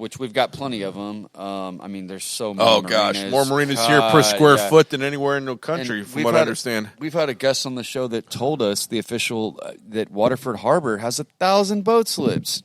which we've got plenty of them. I mean, there's so many. Oh gosh, more marinas here per square foot than anywhere in the country, from what I understand. We've had a guest on the show that told us the official that Waterford Harbor has 1,000 boat slips.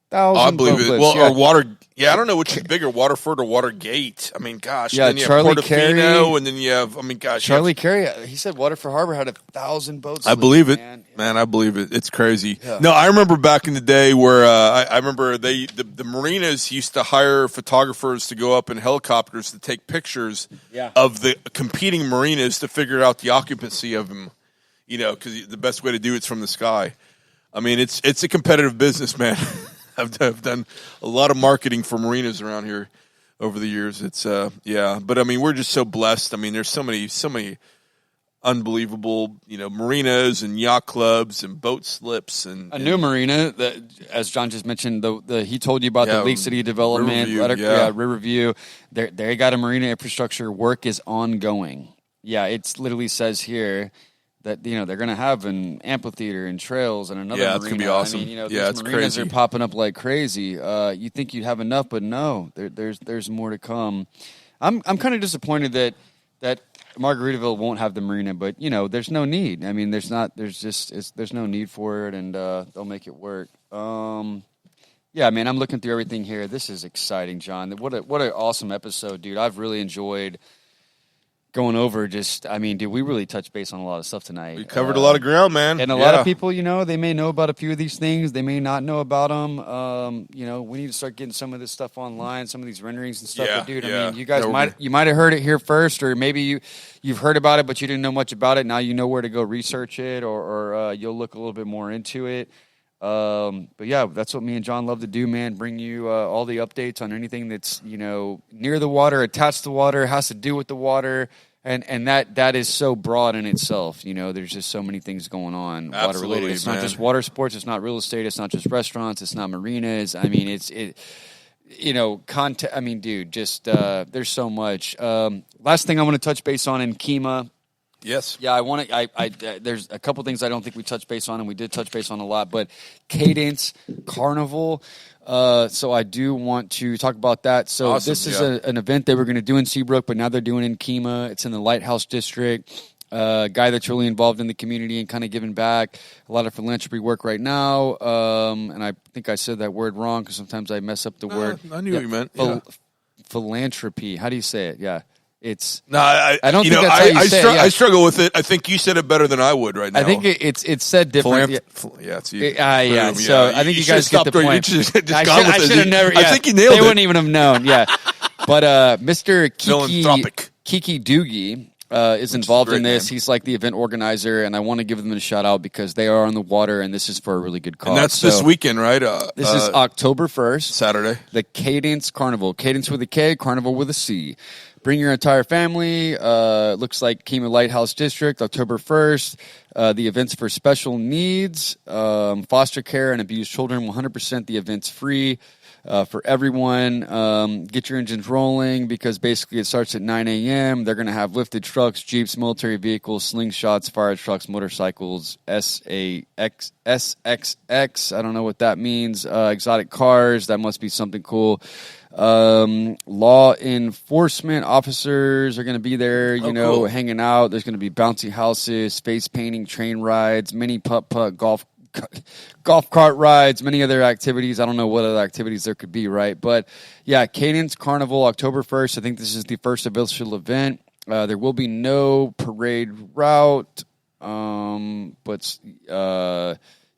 I believe it. Well, yeah. or water. Yeah, I don't know which is bigger, Waterford or Watergate. I mean, gosh. Yeah, then you Charlie have Portofino, and then you have. I mean, gosh. Charlie Carey. He said Waterford Harbor had 1,000 boats. I believe it, man. I believe it. It's crazy. Yeah. No, I remember back in the day where I remember the marinas used to hire photographers to go up in helicopters to take pictures of the competing marinas to figure out the occupancy of them. You know, because the best way to do it's from the sky. I mean, it's a competitive business, man. I've done a lot of marketing for marinas around here over the years. It's but I mean, we're just so blessed. I mean, there's so many unbelievable, marinas and yacht clubs and boat slips and new marina that, as John just mentioned, he told you about the Lake City development, Riverview. They got a marina infrastructure. Work is ongoing. Yeah, it literally says here that they're going to have an amphitheater and trails and another marina. It's going to be awesome. I mean, these marinas are popping up like crazy. You think you'd have enough, but no, there's more to come. I'm kind of disappointed that Margaritaville won't have the marina, but there's no need. I mean, there's no need for it, and they'll make it work. Yeah, man, I'm looking through everything here. This is exciting, John. What an awesome episode, dude. I've really enjoyed going over dude, we really touched base on a lot of stuff tonight. We covered a lot of ground, man. And a lot of people, they may know about a few of these things. They may not know about them. We need to start getting some of this stuff online, some of these renderings and stuff. Yeah, but, dude, I mean, you guys might have heard it here first, or maybe you've heard about it, but you didn't know much about it. Now you know where to go research it, or you'll look a little bit more into it. But yeah, that's what me and John love to do, man. Bring you all the updates on anything that's near the water, attached to the water, has to do with the water, and that is so broad in itself. There's just so many things going on water related. It's not just water sports. It's not real estate. It's not just restaurants. It's not marinas. I mean, content. I mean, dude, just there's so much. Last thing I want to touch base on in Kemah. Yes. Yeah, there's a couple things I don't think we touched base on, and we did touch base on a lot, but Cadence Carnival. So I do want to talk about that. So awesome, this is an event they were going to do in Seabrook, but now they're doing it in Kemah. It's in the Lighthouse District. Guy that's really involved in the community and kind of giving back. A lot of philanthropy work right now. And I think I said that word wrong because sometimes I mess up the word. I knew what you meant. Philanthropy. How do you say it? Yeah. I don't think that's how you say it. Yeah. I struggle with it. I think you said it better than I would right now. I think it's said different. So I think you guys get the point. I should have never. Yeah, I think you nailed it. They wouldn't even have known. Yeah, but Mr. Kiki Doogie is involved in this. He's like the event organizer, and I want to give them a shout out because they are on the water, and this is for a really good cause. And that's this weekend, right? This is October 1st, Saturday. The Cadence Carnival, Cadence with a K, Carnival with a C. Bring your entire family. Looks like Kemah Lighthouse District, October 1st. The event's for special needs, foster care, and abused children. 100% the event's free for everyone. Get your engines rolling because basically it starts at 9 a.m. They're going to have lifted trucks, jeeps, military vehicles, slingshots, fire trucks, motorcycles, SXX. I don't know what that means. Exotic cars. That must be something cool. Law enforcement officers are going to be there, cool. Hanging out. There's going to be bouncy houses, face painting, train rides, mini putt-putt, golf cart rides, many other activities. I don't know what other activities there could be, right? But, yeah, Cadence Carnival, October 1st. I think this is the first official event. There will be no parade route,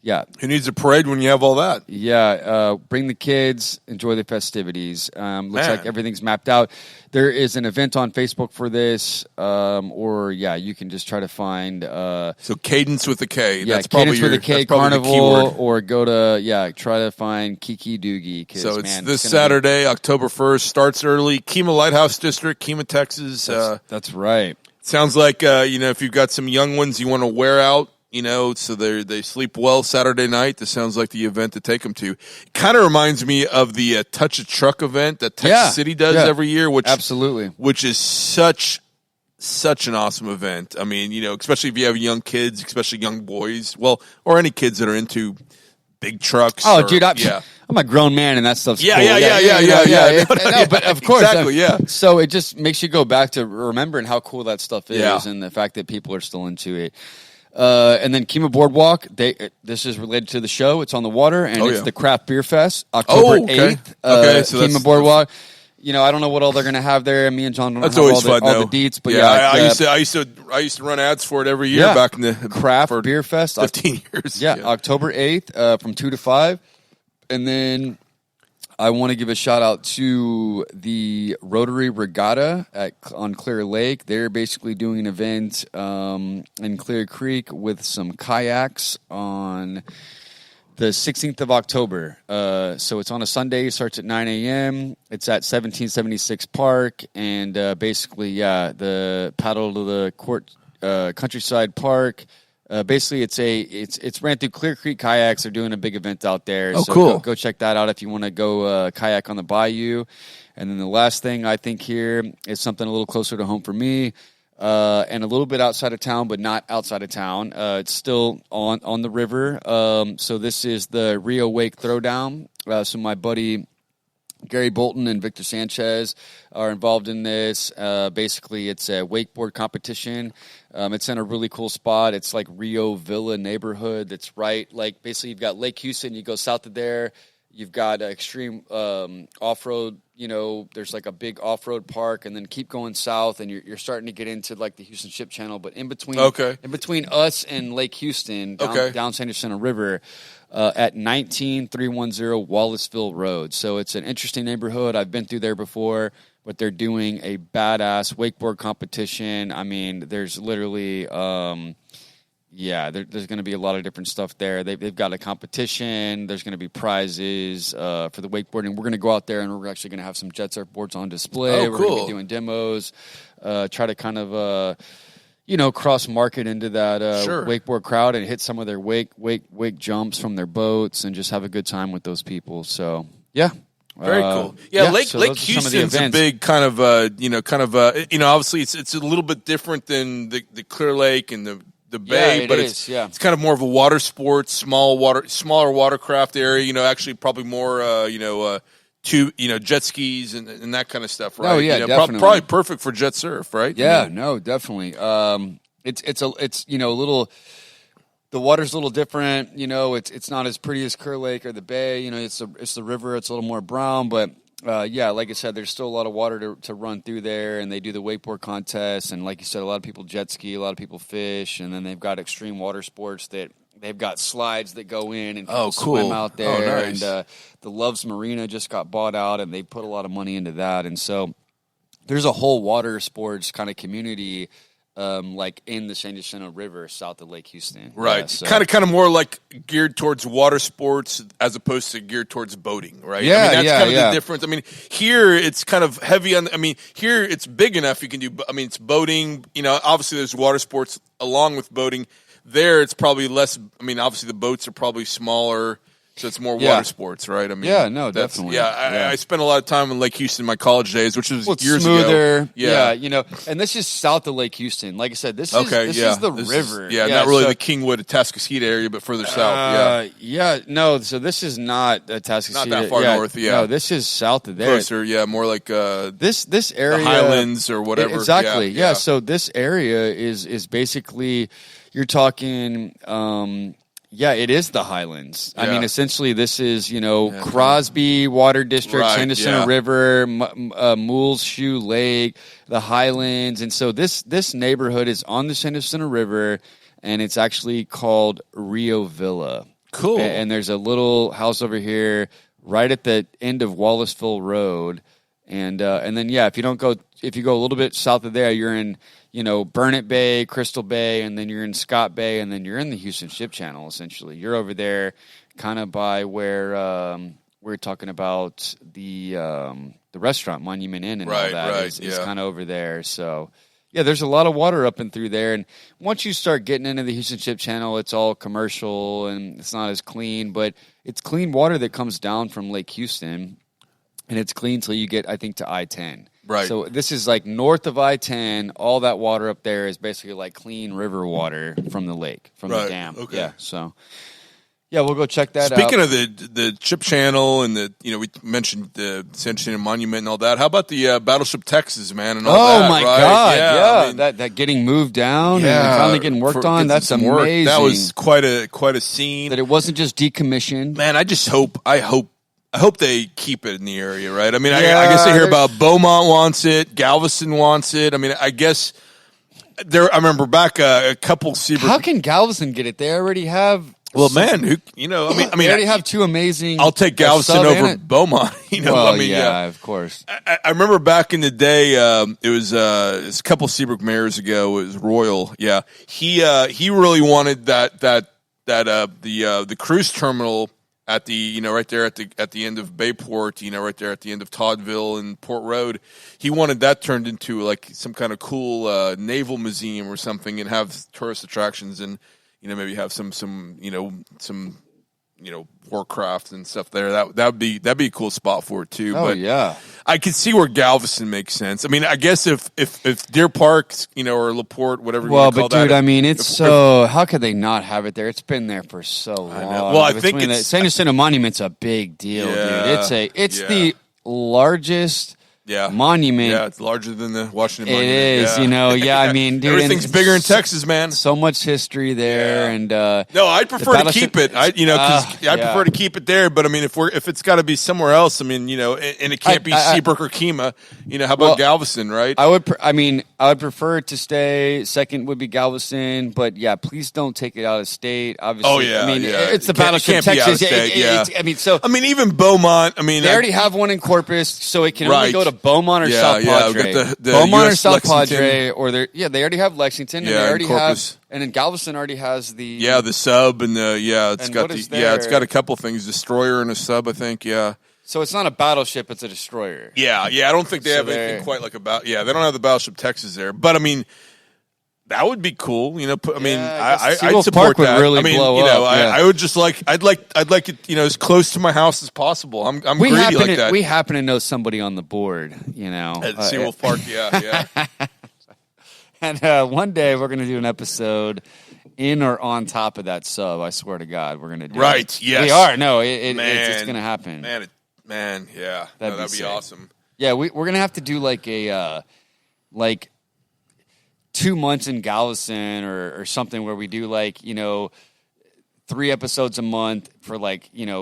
yeah. Who needs a parade when you have all that? Yeah, bring the kids, enjoy the festivities. Looks like everything's mapped out. There is an event on Facebook for this, you can just try to find. So Cadence with a K. Yeah, that's Cadence probably with a K Carnival, or go to try to find Kiki Doogie. So it's this Saturday, October 1st. Starts early. Kemah Lighthouse District, Kemah, Texas. That's right. Sounds like if you've got some young ones you want to wear out. So they sleep well Saturday night. This sounds like the event to take them to. It kind of reminds me of the Touch a Truck event that Texas City does every year, which is such an awesome event. I mean, especially if you have young kids, especially young boys, or any kids that are into big trucks. Oh, dude, I'm a grown man, and that stuff's cool. Yeah. No, but of course, exactly. Yeah. So it just makes you go back to remembering how cool that stuff is, Yeah. and the fact that people are still into it. And then Kima Boardwalk. This is related to the show. It's on the water, and it's the Craft Beer Fest, October 8th. Okay, so Kima Boardwalk. You know, I don't know what all they're going to have there. Me and John don't have all the deets, but I used to run ads for it every year back in the Craft Beer Fest, 15 years. Yeah, October 8th from 2 to 5, and then I want to give a shout out to the Rotary Regatta on Clear Lake. They're basically doing an event in Clear Creek with some kayaks on the 16th of October. So it's on a Sunday. It starts at 9 a.m. It's at 1776 Park. And basically, the paddle to the court countryside park. Basically, it's ran through Clear Creek Kayaks. They're doing a big event out there. Oh, so cool. Go check that out if you want to go kayak on the bayou. And then the last thing I think here is something a little closer to home for me. And a little bit outside of town, but not outside of town. It's still on the river. So this is the Rio Wake Throwdown. So my buddy Gary Bolton and Victor Sanchez are involved in this. Basically, it's a wakeboard competition. It's in a really cool spot. It's like Rio Villa neighborhood. That's right. Like basically, you've got Lake Houston. You go south of there. You've got extreme off-road, there's like a big off-road park, and then keep going south, and you're starting to get into like the Houston Ship Channel. But in between us and Lake Houston, down San Jacinto River, at 19310 Wallaceville Road. So it's an interesting neighborhood. I've been through there before, but they're doing a badass wakeboard competition. I mean, there's literally... there's going to be a lot of different stuff there. They've got a competition. There's going to be prizes for the wakeboarding. We're going to go out there, and we're actually going to have some jet surfboards on display. Oh, we're cool. going to be doing demos, try to kind of, cross-market into that wakeboard crowd and hit some of their wake jumps from their boats and just have a good time with those people. So, yeah. Very cool. Lake Houston's a big kind of, obviously it's a little bit different than the Clear Lake and the bay, but it's kind of more of a water sports, smaller watercraft area. Actually, probably more, jet skis and that kind of stuff, right? Oh yeah, definitely. Probably perfect for jet surf, right? Yeah, definitely. It's a little. The water's a little different. It's not as pretty as Clear Lake or the bay. It's the river. It's a little more brown, but. Like I said, there's still a lot of water to run through there, and they do the wakeboard contest, and like you said, a lot of people jet ski, a lot of people fish, and then they've got extreme water sports that they've got slides that go in and people swim out there. Oh, nice. And the Loves Marina just got bought out, and they put a lot of money into that, and so there's a whole water sports kind of community. Like in the San Jacinto River, south of Lake Houston, right? Kind of more like geared towards water sports as opposed to geared towards boating, right? That's kind of the difference. I mean, here it's kind of heavy on. Here it's big enough you can do. It's boating. Obviously there's water sports along with boating. There it's probably less. Obviously the boats are probably smaller. So it's more water sports, right? Definitely. I spent a lot of time in Lake Houston in my college days, which was years smoother, ago. And this is south of Lake Houston. Like I said, this is the river. Not really the Kingwood, Atascocita area, but further south. So this is not Atascocita. Not that far north. No, this is south of there. Closer, more like this area, the Highlands or whatever. Exactly. Yeah. So this area is basically you're talking. It is the Highlands. Yeah. Essentially, this is, Crosby Water District, San Jacinto River, Muleshoe Lake, the Highlands. And so this neighborhood is on the San Jacinto River, and it's actually called Rio Villa. Cool. And there's a little house over here right at the end of Wallaceville Road. And then, if you go a little bit south of there, you're in, Burnett Bay, Crystal Bay, and then you're in Scott Bay, and then you're in the Houston Ship Channel, essentially. You're over there kind of by where we're talking about the restaurant, Monument Inn, and all that is kind of over there. So, there's a lot of water up and through there. And once you start getting into the Houston Ship Channel, it's all commercial, and it's not as clean, but it's clean water that comes down from Lake Houston, and it's clean till you get, I think, to I-10. Right. So this is like north of I-10. All that water up there is basically like clean river water from the lake, from the dam. Okay. Yeah. So, Yeah, we'll go check that out. Speaking of the Chip Channel and we mentioned the San Jacinto Monument and all that. How about the Battleship Texas, man, and all that? Oh my right? God! Yeah, I mean, that getting moved down and finally getting worked on. That's amazing. That was quite a scene. That it wasn't just decommissioned. Man, I hope they keep it in the area, right? I mean, I guess I hear about Beaumont wants it, Galveston wants it. I mean, I guess I remember back a couple Seabrook. How can Galveston get it? They already have. Well, man, I mean, they already have two amazing. I'll take Galveston over Beaumont. Well, I mean, yeah, of course. I remember back in the day, it was a couple Seabrook mayors ago. It was Royal. Yeah, he really wanted the cruise terminal at the right there at the end of Bayport. Right there at the end of Toddville and Port Road. He wanted that turned into like some kind of cool naval museum or something, and have tourist attractions and. Maybe have some warcraft and stuff there. That'd be a cool spot for it too. Oh, but yeah. I could see where Galveston makes sense. I mean, I guess if Deer Park, or LaPorte, whatever you want to call that. Well, but dude, I mean, how could they not have it there? It's been there for so long. I know. Well, I think San Jacinto Monument's a big deal, dude. It's the largest. Monument. Yeah, it's larger than the Washington Monument. It is, I mean, dude. Everything's bigger in Texas, man. So much history there, and no, I'd prefer to keep it. I'd prefer to keep it there. But I mean, if it's got to be somewhere else, I mean, and it can't be Seabrook or Kemah. How about Galveston, right? I would prefer it to stay. Second would be Galveston, but yeah, please don't take it out of state. Obviously, oh yeah, I mean, it's the Battleship Texas. Even Beaumont. I mean, they already have one in Corpus, so it can only go to Beaumont or South Padre. Beaumont or South Padre, or they already have Lexington, and they already have, and then Galveston already has the sub and it's got a couple things, destroyer and a sub, I think, So it's not a battleship; it's a destroyer. Yeah. I don't think they have anything quite like they don't have the Battleship Texas there, but I mean. That would be cool, I'd support Park that. Would really blow up. I would just I'd like it, as close to my house as possible. I'm greedy like that. We happen to know somebody on the board, at Seawolf Park. Yeah. And one day we're going to do an episode in or on top of that sub. I swear to God, we're going to do it. Yes, we are. No, it's going to happen. Man, yeah, that'd be awesome. Yeah, we're going to have to do like a 2 months in Galveston or something where we do 3 episodes a month for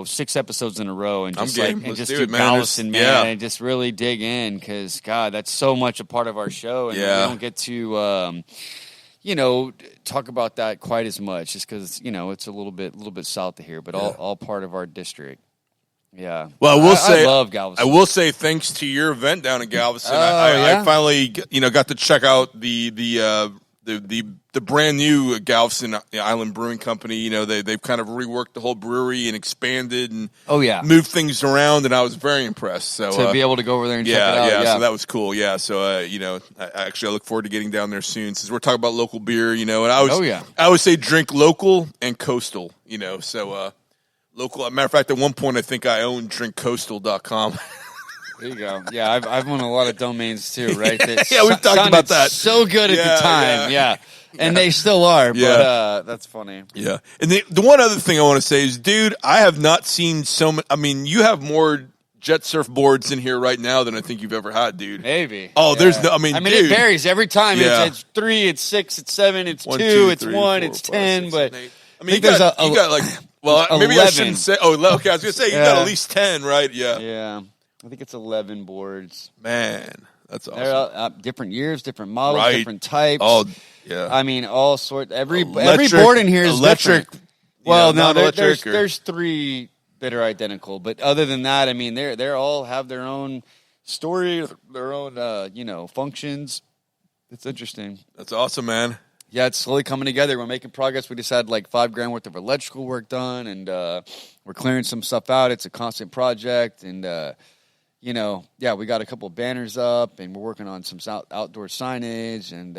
6 episodes in a row and just do Galveston, man, and just really dig in because God, that's so much a part of our show, and we don't get to talk about that quite as much just because it's a little bit south of here, but all part of our district. Yeah. Well, I love Galveston. I will say thanks to your event down in Galveston, I finally got to check out the brand new Galveston Island Brewing Company. They've kind of reworked the whole brewery and expanded and moved things around, and I was very impressed. So to be able to go over there and check it out, so that was cool. Yeah, so I look forward to getting down there soon since we're talking about local beer. And I always say drink local and coastal. So. Local. Matter of fact, at one point, I think I owned drinkcoastal.com. There you go. Yeah, I've owned a lot of domains too, right? We've talked about that. So good at the time, and they still are. But that's funny. Yeah, and the one other thing I want to say is, dude, I have not seen so much. I mean, you have more jet surf boards in here right now than I think you've ever had, dude. Maybe. Oh, there's no. I mean, dude, it varies every time. It's 3, it's 6, it's 7, it's 2, it's 1, it's 10. But I mean, you got like. Well, maybe 11. I shouldn't say. Oh, okay. I was gonna say you got at least 10, right? Yeah. Yeah. I think it's 11 boards. Man, that's awesome. They're different years, different models, different types. Oh, yeah. I mean, all sorts. Every board in here is electric. Different. Well, no, there's 3 that are identical, but other than that, I mean, they all have their own story, their own functions. It's interesting. That's awesome, man. Yeah, it's slowly coming together. We're making progress. We just had $5,000 worth of electrical work done, and we're clearing some stuff out. It's a constant project, and we got a couple of banners up, and we're working on some outdoor signage, and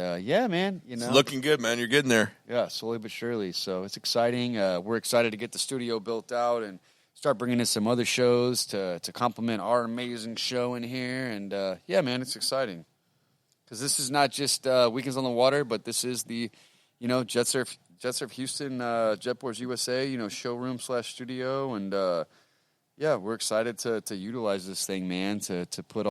man, it's looking good, man. You're getting there. Yeah, slowly but surely. So it's exciting. We're excited to get the studio built out and start bringing in some other shows to complement our amazing show in here, and man, it's exciting. Because this is not just Weekends on the Water, but this is the, Jet Surf Jet Surf Houston, Jetboards USA, showroom/studio, and yeah, we're excited to utilize this thing, man, to put